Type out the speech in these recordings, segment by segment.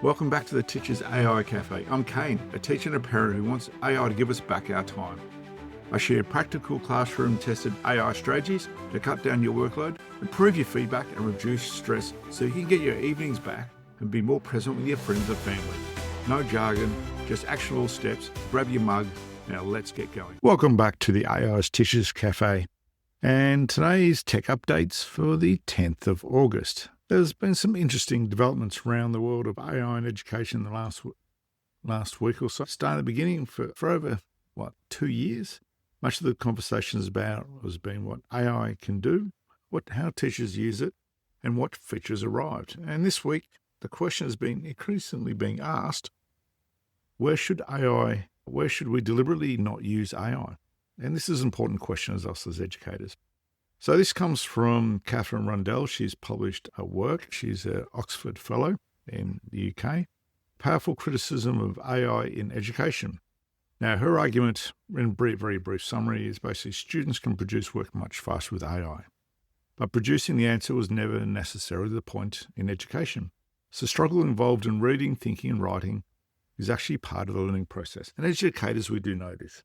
Welcome back to the Teacher's AI Cafe. I'm Kane, a teacher and a parent who wants AI to give us back our time. I share practical classroom-tested AI strategies to cut down your workload, improve your feedback and reduce stress so you can get your evenings back and be more present with your friends and family. No jargon, just actionable steps. Grab your mug. Now let's get going. Welcome back to the AI's Teacher's Cafe. And today's tech updates for the 10th of August. There's been some interesting developments around the world of AI in education in the last week or so. Starting at the beginning for over, 2 years? Much of the conversation has been what AI can do, how teachers use it, and what features arrived. And this week, the question has been increasingly being asked, where should we deliberately not use AI? And this is an important question as us as educators. So this comes from Catherine Rundell. She's published a work. She's an Oxford Fellow in the UK. Powerful criticism of AI in education. Now, her argument, in very brief summary, is basically students can produce work much faster with AI. But producing the answer was never necessarily the point in education. So struggle involved in reading, thinking and writing is actually part of the learning process. And as educators, we do know this.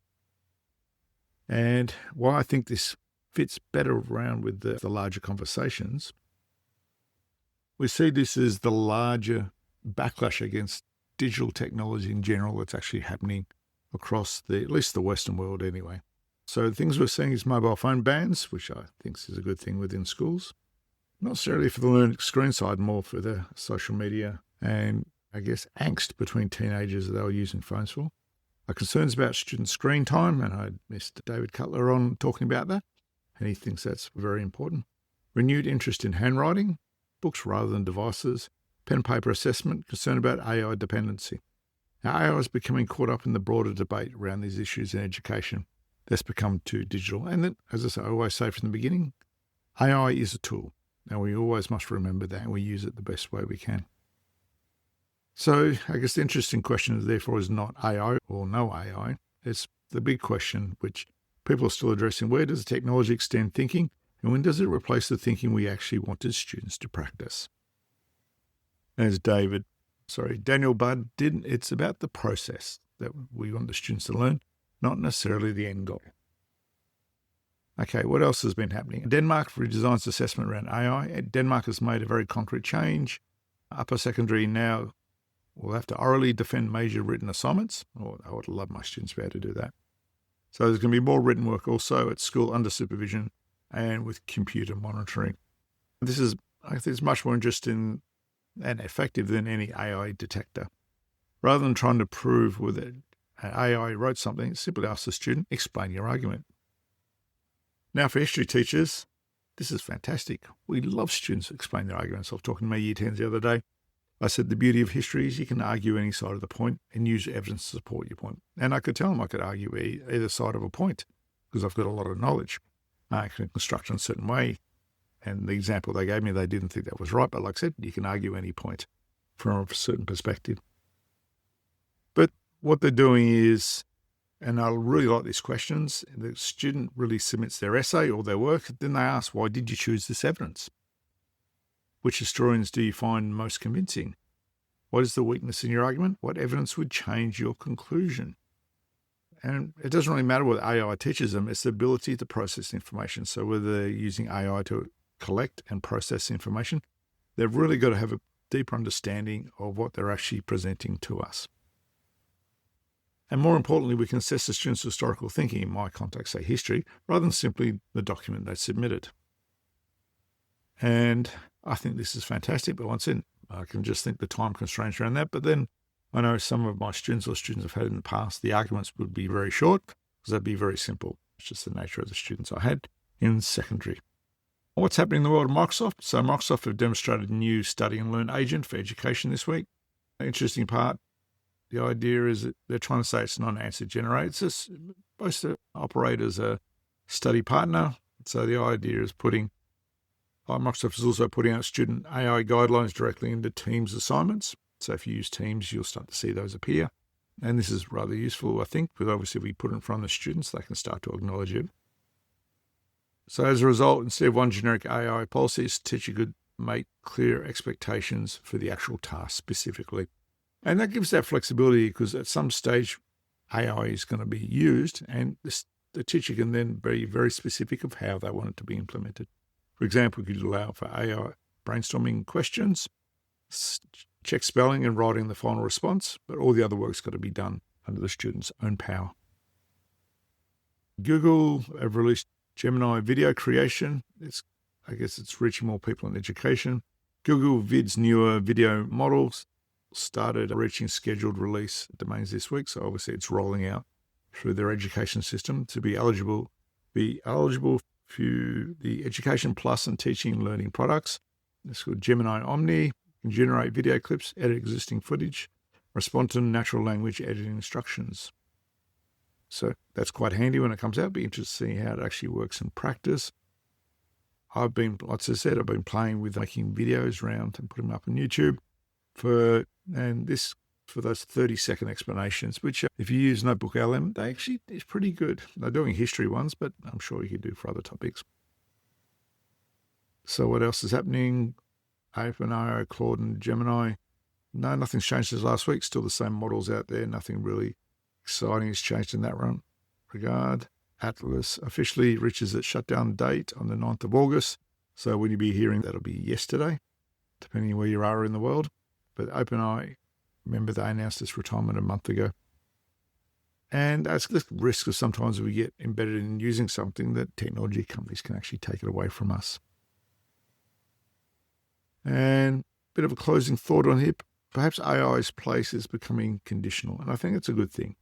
And why I think this fits better around with the larger conversations, we see this as the larger backlash against digital technology in general that's actually happening across at least the Western world anyway. So the things we're seeing is mobile phone bans, which I think is a good thing within schools. Not necessarily for the learning screen side, more for the social media and, I guess, angst between teenagers that they were using phones for. Concerns about student screen time, and I missed David Cutler on talking about that, and he thinks that's very important. Renewed interest in handwriting, books rather than devices, pen and paper assessment, concern about AI dependency. Now, AI is becoming caught up in the broader debate around these issues in education that's become too digital. And then, as I always say from the beginning, AI is a tool, and we always must remember that, and we use it the best way we can. So I guess the interesting question, therefore, is not AI or no AI. It's the big question, which people are still addressing. Where does technology extend thinking, and when does it replace the thinking we actually wanted students to practice? As Daniel Budd did, it's about the process that we want the students to learn, not necessarily the end goal. Okay, what else has been happening? Denmark redesigns assessment around AI. Denmark has made a very concrete change. Upper secondary now will have to orally defend major written assignments. I would love my students to be able to do that. So there's going to be more written work also at school under supervision and with computer monitoring. This is, I think, it's much more interesting and effective than any AI detector. Rather than trying to prove whether an AI wrote something, simply ask the student, explain your argument. Now for history teachers, this is fantastic. We love students explain their arguments. I was talking to my Year 10s the other day. I said the beauty of history is you can argue any side of the point and use evidence to support your point. And I could tell them I could argue either side of a point because I've got a lot of knowledge. I can construct in a certain way. And the example they gave me, they didn't think that was right. But like I said, you can argue any point from a certain perspective. But what they're doing is, and I really like these questions, the student really submits their essay or their work. Then they ask, why did you choose this evidence? Which historians do you find most convincing? What is the weakness in your argument? What evidence would change your conclusion? And it doesn't really matter what AI teaches them, it's the ability to process information. So whether they're using AI to collect and process information, they've really got to have a deeper understanding of what they're actually presenting to us. And more importantly, we can assess the student's historical thinking, in my context, say history, rather than simply the document they submitted. And I think this is fantastic, but once again, I can just think the time constraints around that. But then I know some of my students or students I've had in the past, the arguments would be very short because they'd be very simple. It's just the nature of the students I had in secondary. What's happening in the world of Microsoft? So Microsoft have demonstrated a new study and learn agent for education this week. The interesting part, the idea is that they're trying to say it's not an answer generator. It's just supposed to operate as a study partner. So the idea is Microsoft is also putting out student AI guidelines directly into Teams assignments. So if you use Teams, you'll start to see those appear. And this is rather useful, I think, because obviously if we put it in front of the students, they can start to acknowledge it. So as a result, instead of one generic AI policy, the teacher could make clear expectations for the actual task specifically. And that gives that flexibility because at some stage, AI is going to be used and the teacher can then be very specific of how they want it to be implemented. For example, you could allow for AI brainstorming questions, check spelling and writing the final response, but all the other work's got to be done under the student's own power. Google have released Gemini video creation. I guess it's reaching more people in education. Google Vid's newer video models started reaching scheduled release domains this week, so obviously it's rolling out through their education system to be eligible for the Education Plus and Teaching and Learning products. It's called Gemini Omni. Can generate video clips, edit existing footage, respond to natural language editing instructions. So that's quite handy when it comes out. Be interested to see how it actually works in practice. Like I said, I've been playing with making videos around and putting them up on YouTube for those 30-second explanations, which if you use Notebook LM, they actually is pretty good. They're doing history ones, but I'm sure you could do for other topics. So what else is happening? OpenAI, Claude and Gemini. No, nothing's changed since last week. Still the same models out there. Nothing really exciting has changed in that regard. Atlas officially reaches its shutdown date on the 9th of August. So when you be hearing, that'll be yesterday, depending on where you are in the world. But OpenAI, remember they announced its retirement a month ago. And that's the risk of sometimes we get embedded in using something that technology companies can actually take it away from us. And a bit of a closing thought on here. Perhaps AI's place is becoming conditional, and I think it's a good thing.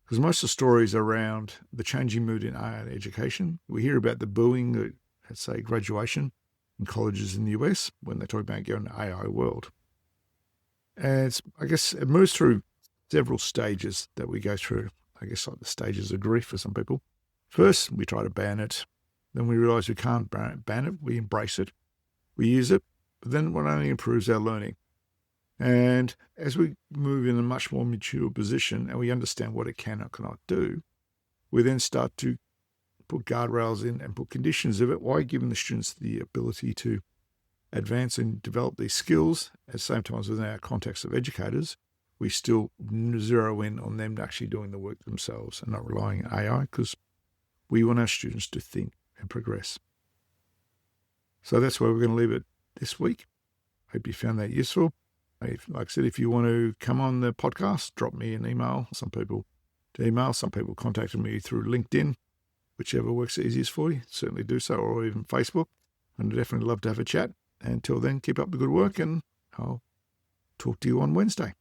Because most of the stories around the changing mood in AI education, we hear about the booing at, say, graduation in colleges in the US when they talk about going to AI world. And I guess it moves through several stages that we go through, I guess like the stages of grief for some people. First, we try to ban it. Then we realize we can't ban it. We embrace it. We use it. But then it only improves our learning. And as we move in a much more mature position and we understand what it can or cannot do, we then start to put guardrails in and put conditions of it while giving the students the ability to advance and develop these skills. At the same time, within our context of educators, we still zero in on them actually doing the work themselves and not relying on AI because we want our students to think and progress. So that's where we're going to leave it this week. Hope you found that useful. Like I said, if you want to come on the podcast, drop me an email. Some people contacted me through LinkedIn, whichever works easiest for you. Certainly do so, or even Facebook. I'd definitely love to have a chat. Until then, keep up the good work, and I'll talk to you on Wednesday.